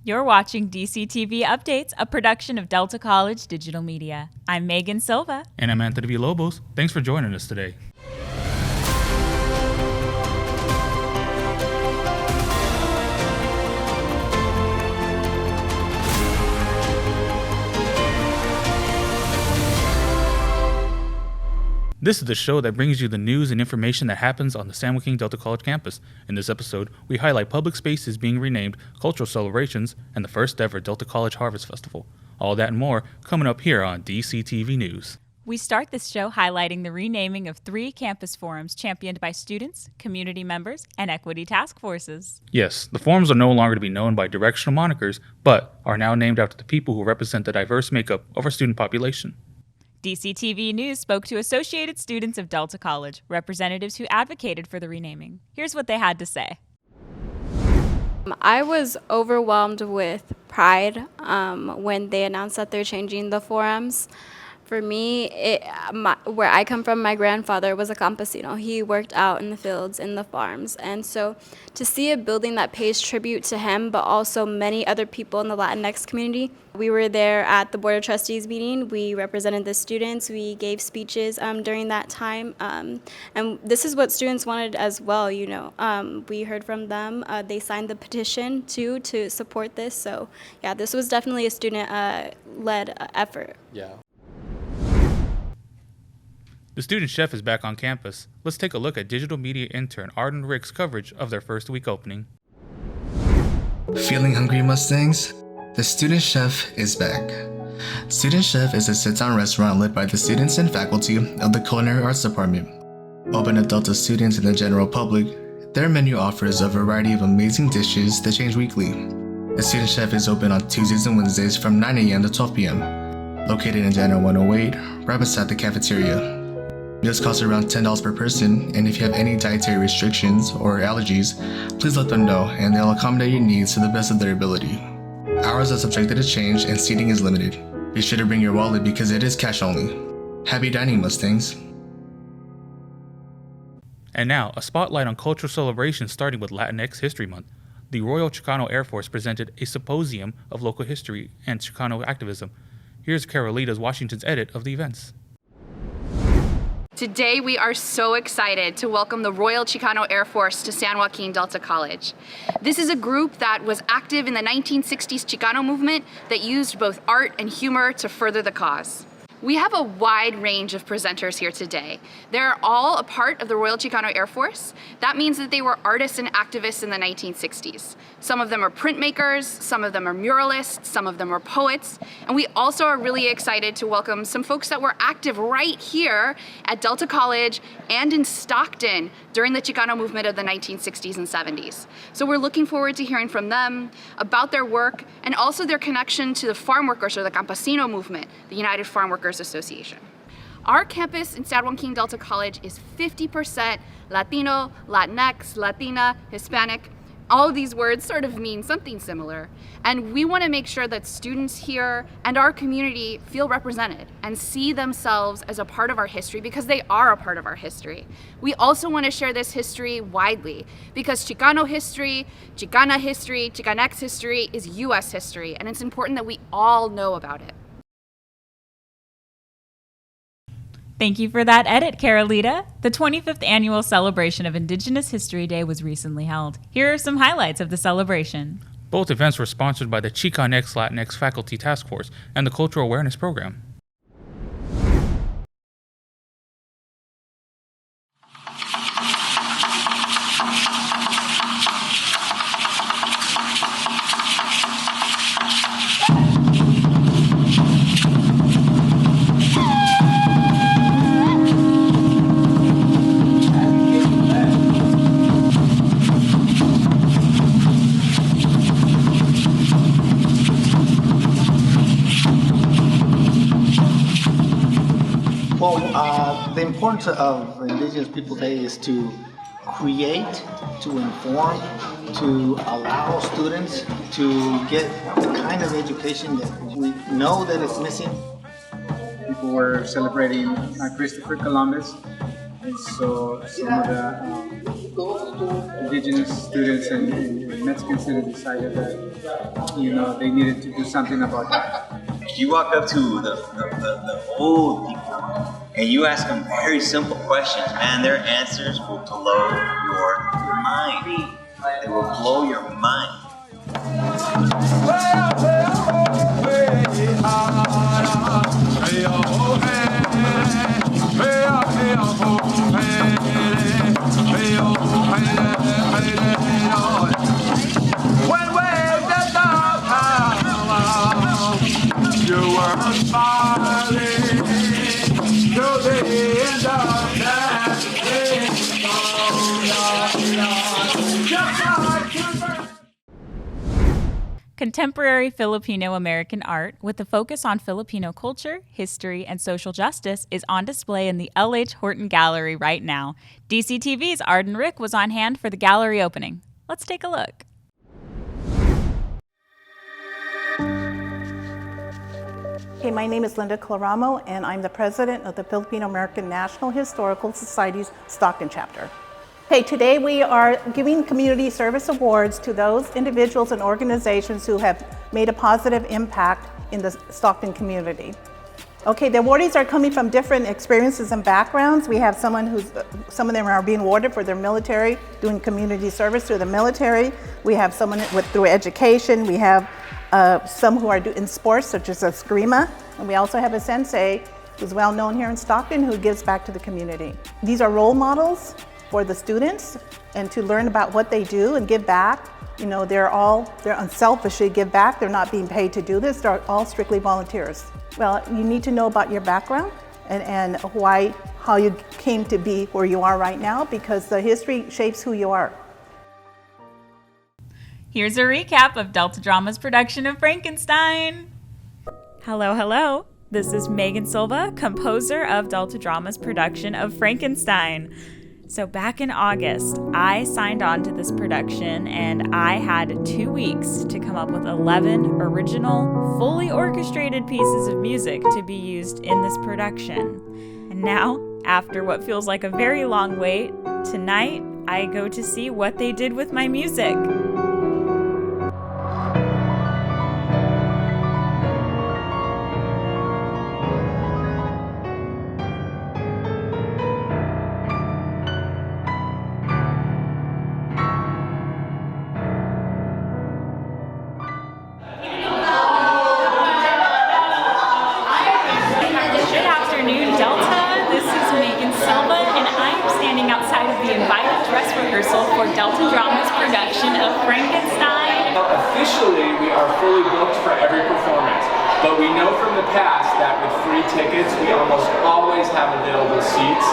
You're watching DCTV Updates, a production of Delta College Digital Media. I'm Megan Silva. And I'm Anthony Villalobos. Thanks for joining us today. This is the show that brings you the news and information that happens on the San Joaquin Delta College campus. In this episode, we highlight public spaces being renamed, cultural celebrations, and the first ever Delta College Harvest Festival. All that and more coming up here on DCTV News. We start this show highlighting the renaming of 3 campus forums championed by students, community members, and equity task forces. Yes, the forums are no longer to be known by directional monikers, but are now named after the people who represent the diverse makeup of our student population. DCTV News spoke to associated students of Delta College, representatives who advocated for the renaming. Here's what they had to say. I was overwhelmed with pride when they announced that they're changing the forums. For me, where I come from, my grandfather was a campesino. He worked out in the fields, in the farms. And so to see a building that pays tribute to him, but also many other people in the Latinx community, we were there at the Board of Trustees meeting. We represented the students. We gave speeches during that time. And this is what students wanted as well, you know. We heard from them. They signed the petition, too, to support this. So, yeah, this was definitely a student-led effort. Yeah. The student chef is back on campus. Let's take a look at digital media intern Ardon Rick's coverage of their first week opening. Feeling hungry, Mustangs? The Student Chef is back. Student Chef is a sit-down restaurant led by the students and faculty of the Culinary Arts Department. Open to Delta students and the general public, their menu offers a variety of amazing dishes that change weekly. The Student Chef is open on Tuesdays and Wednesdays from 9 a.m. to 12 p.m. Located in Daniel 108, right beside the cafeteria. Meals cost around $10 per person, and if you have any dietary restrictions or allergies, please let them know and they'll accommodate your needs to the best of their ability. Hours are subjected to change and seating is limited. Be sure to bring your wallet because it is cash only. Happy dining, Mustangs. And now, a spotlight on cultural celebrations starting with Latinx History Month. The Royal Chicano Air Force presented a symposium of local history and Chicano activism. Here's Carolita's Washington's edit of the events. Today, we are so excited to welcome the Royal Chicano Air Force to San Joaquin Delta College. This is a group that was active in the 1960s Chicano movement that used both art and humor to further the cause. We have a wide range of presenters here today. They're all a part of the Royal Chicano Air Force. That means that they were artists and activists in the 1960s. Some of them are printmakers, some of them are muralists, some of them are poets, and we also are really excited to welcome some folks that were active right here at Delta College and in Stockton during the Chicano movement of the 1960s and 70s. So we're looking forward to hearing from them about their work and also their connection to the farm workers or the campesino movement, the United Farm Workers Association. Our campus in San Joaquin Delta College is 50% Latino, Latinx, Latina, Hispanic. All of these words sort of mean something similar. And we want to make sure that students here and our community feel represented and see themselves as a part of our history because they are a part of our history. We also want to share this history widely because Chicano history, Chicana history, Chicanx history is U.S. history, and it's important that we all know about it. Thank you for that edit, Carolita. The 25th annual celebration of Indigenous History Day was recently held. Here are some highlights of the celebration. Both events were sponsored by the Chicanx Latinx Faculty Task Force and the Cultural Awareness Program. The importance of Indigenous People Day is to create, to inform, to allow students to get the kind of education that we know that is missing. People were celebrating Christopher Columbus, and so some of the indigenous students and Mexican students decided that they needed to do something about that. You walk up to the old people and you ask them very simple questions, man, their answers will blow your mind. They will blow your mind. Contemporary Filipino-American art with a focus on Filipino culture, history, and social justice is on display in the L.H. Horton Gallery right now. DCTV's Ardon was on hand for the gallery opening. Let's take a look. Hey, my name is Linda Claramo, and I'm the president of the Filipino-American National Historical Society's Stockton chapter. Hey, today we are giving community service awards to those individuals and organizations who have made a positive impact in the Stockton community. Okay, the awardees are coming from different experiences and backgrounds. We have some of them are being awarded for their military, doing community service through the military. We have someone through education. We have some who are in sports, such as Eskrima. And we also have a sensei who's well known here in Stockton who gives back to the community. These are role models for the students and to learn about what they do and give back. They're unselfishly give back. They're not being paid to do this. They're all strictly volunteers. Well, you need to know about your background and how you came to be where you are right now, because the history shapes who you are. Here's a recap of Delta Drama's production of Frankenstein. Hello. This is Megan Silva, composer of Delta Drama's production of Frankenstein. So back in August, I signed on to this production and I had 2 weeks to come up with 11 original, fully orchestrated pieces of music to be used in this production. And now, after what feels like a very long wait, tonight I go to see what they did with my music. Delta Drama's production of Frankenstein. Officially, we are fully booked for every performance, but we know from the past that with free tickets, we almost always have available seats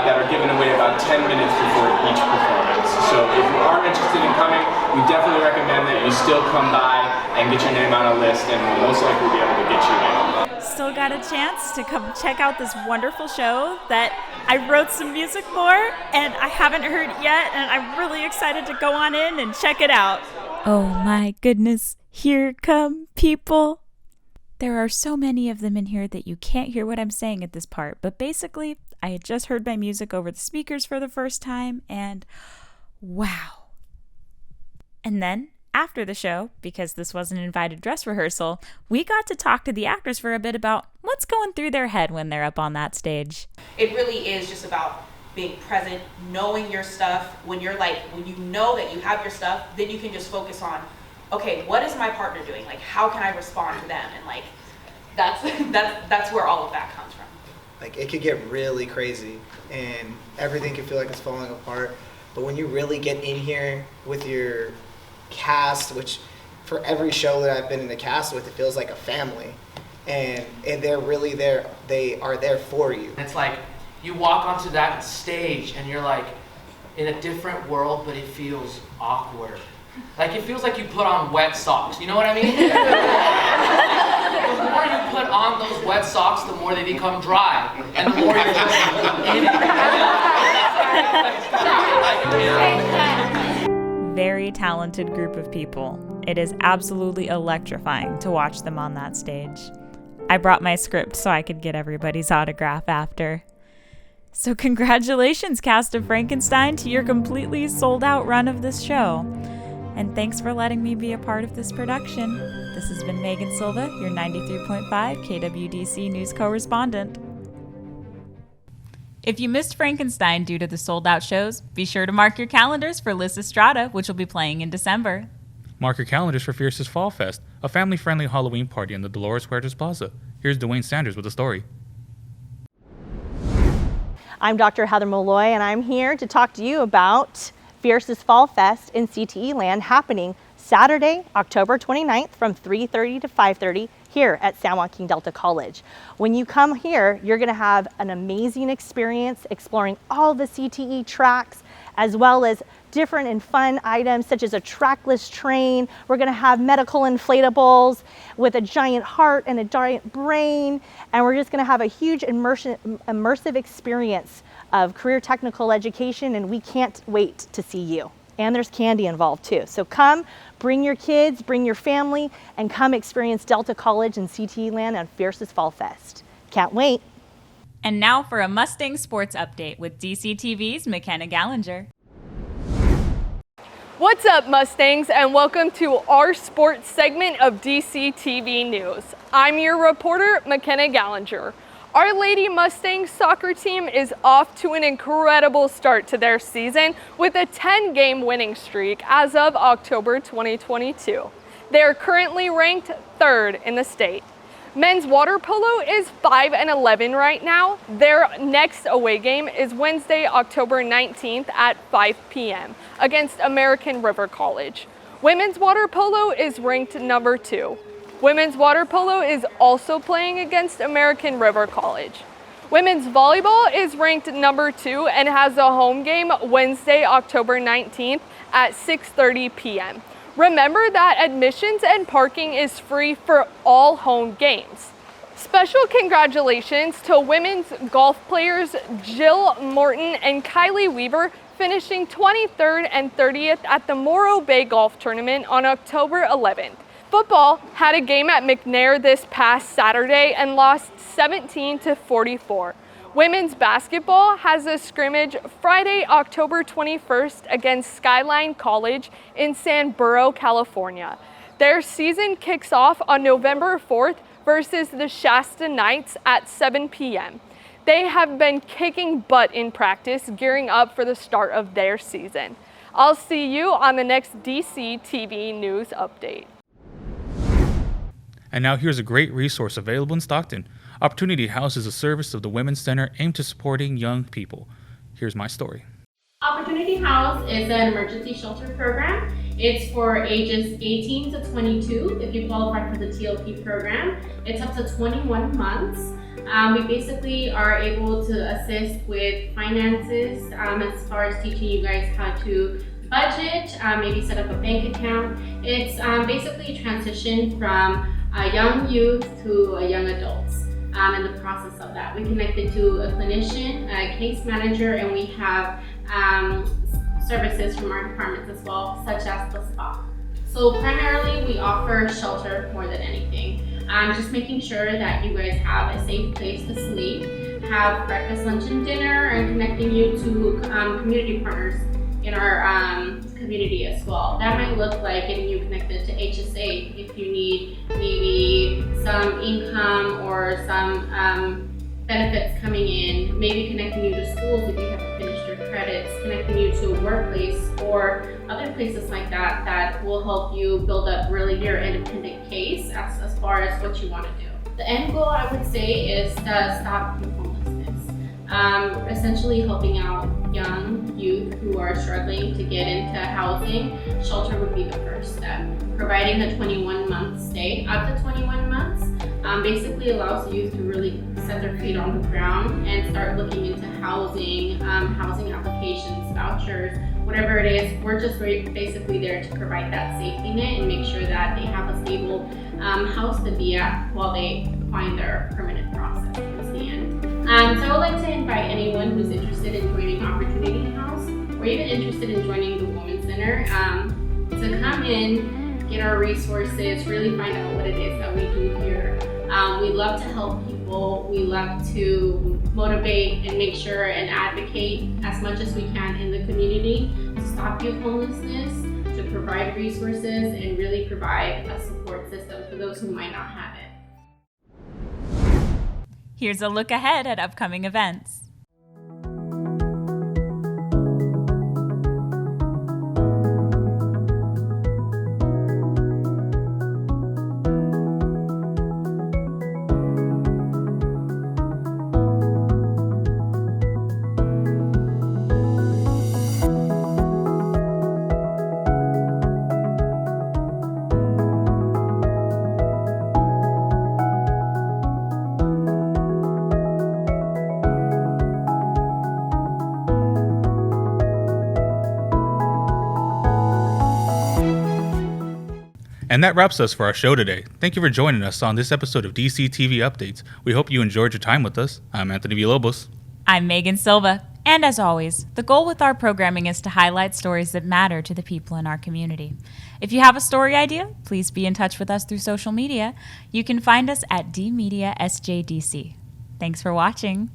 that are given away about 10 minutes before each performance. So if you are interested in coming, we definitely recommend that you still come by and get your name on a list, and we'll most likely be able to get you in. Still got a chance to come check out this wonderful show that I wrote some music for, and I haven't heard it yet, and I'm really excited to go on in and check it out. Oh my goodness, here come people. There are so many of them in here that you can't hear what I'm saying at this part, but basically, I had just heard my music over the speakers for the first time, and wow. And then, after the show, because this was an invited dress rehearsal, we got to talk to the actors for a bit about what's going through their head when they're up on that stage. It really is just about being present, knowing your stuff. When you know that you have your stuff, then you can just focus on, okay, what is my partner doing? Like, how can I respond to them? And like, that's where all of that comes from. Like, it could get really crazy and everything can feel like it's falling apart. But when you really get in here with your cast, which for every show that I've been in the cast with, it feels like a family, and they're really there. They are there for you. It's like you walk onto that stage and you're like in a different world, but it feels awkward. Like it feels like you put on wet socks. You know what I mean? The more you put on those wet socks, the more they become dry, and the more you're just in it. Very talented group of people. It is absolutely electrifying to watch them on that stage. I brought my script so I could get everybody's autograph after. So congratulations, cast of Frankenstein, to your completely sold out run of this show. And thanks for letting me be a part of this production. This has been Megan Silva, your 93.5 KWDC News correspondent. If you missed Frankenstein due to the sold-out shows, be sure to mark your calendars for Liz Estrada, which will be playing in December. Mark your calendars for Fierce's Fall Fest, a family-friendly Halloween party in the Dolores Huertas Plaza. Here's Duane Sanders with the story. I'm Dr. Heather Malloy, and I'm here to talk to you about Fierce's Fall Fest in CTE Land happening Saturday, October 29th from 3:30 to 5:30 here at San Joaquin Delta College. When you come here, you're going to have an amazing experience exploring all the CTE tracks, as well as different and fun items such as a trackless train. We're going to have medical inflatables with a giant heart and a giant brain, and we're just going to have a huge immersive experience of career technical education, and we can't wait to see you. And there's candy involved too. So come, bring your kids, bring your family, and come experience Delta College and CTE Land on Fierce's Fall Fest. Can't wait. And now for a Mustang Sports Update with DCTV's Makyna Gallinger. What's up, Mustangs, and welcome to our sports segment of DCTV News. I'm your reporter, Makyna Gallinger. Our Lady Mustangs soccer team is off to an incredible start to their season with a 10-game winning streak as of October 2022. They are currently ranked 3rd in the state. Men's water polo is 5-11 right now. Their next away game is Wednesday, October 19th at 5 p.m. against American River College. Women's water polo is ranked number 2. Women's water polo is also playing against American River College. Women's volleyball is ranked number 2 and has a home game Wednesday, October 19th at 6:30 p.m. Remember that admissions and parking is free for all home games. Special congratulations to women's golf players Jill Morton and Kylie Weaver, finishing 23rd and 30th at the Morro Bay Golf Tournament on October 11th. Football had a game at McNair this past Saturday and lost 17-44. Women's basketball has a scrimmage Friday, October 21st against Skyline College in San Buro, California. Their season kicks off on November 4th versus the Shasta Knights at 7 p.m. They have been kicking butt in practice, gearing up for the start of their season. I'll see you on the next DCTV News Update. And now here's a great resource available in Stockton. Opportunity House is a service of the Women's Center aimed to supporting young people. Here's my story. Opportunity House is an emergency shelter program. It's for ages 18 to 22 if you qualify for the TLP program. It's up to 21 months. We basically are able to assist with finances as far as teaching you guys how to budget, maybe set up a bank account. It's basically a transition from a young youth to a young adult. In the process of that, we connected to a clinician, a case manager, and we have services from our departments as well, such as the spa. So primarily we offer shelter more than anything. Just making sure that you guys have a safe place to sleep, have breakfast, lunch, and dinner, and connecting you to community partners in our community as well. That might look like getting you connected to HSA if you need maybe some income or some benefits coming in, maybe connecting you to schools if you haven't finished your credits, connecting you to a workplace or other places like that that will help you build up really your independent case as far as what you want to do. The end goal, I would say, is to stop homelessness. Essentially helping out young youth who are struggling to get into housing. Shelter would be the first step. Providing a 21-month stay, up to 21 months, basically allows the youth to really set their feet on the ground and start looking into housing, housing applications, vouchers, whatever it is. We're just basically there to provide that safety net and make sure that they have a stable house to be at while they find their permanent process towards the end. So I would like to invite anyone who's interested in joining Opportunity House or even interested in joining the Women's Center to come in, get our resources, really find out what it is that we do here. We love to help people. We love to motivate and make sure and advocate as much as we can in the community to stop youth homelessness, to provide resources and really provide a support system for those who might not have it. Here's a look ahead at upcoming events. And that wraps us for our show today. Thank you for joining us on this episode of DCTV Updates. We hope you enjoyed your time with us. I'm Anthony Villalobos. I'm Megan Silva. And as always, the goal with our programming is to highlight stories that matter to the people in our community. If you have a story idea, please be in touch with us through social media. You can find us at DMediaSJDC. Thanks for watching.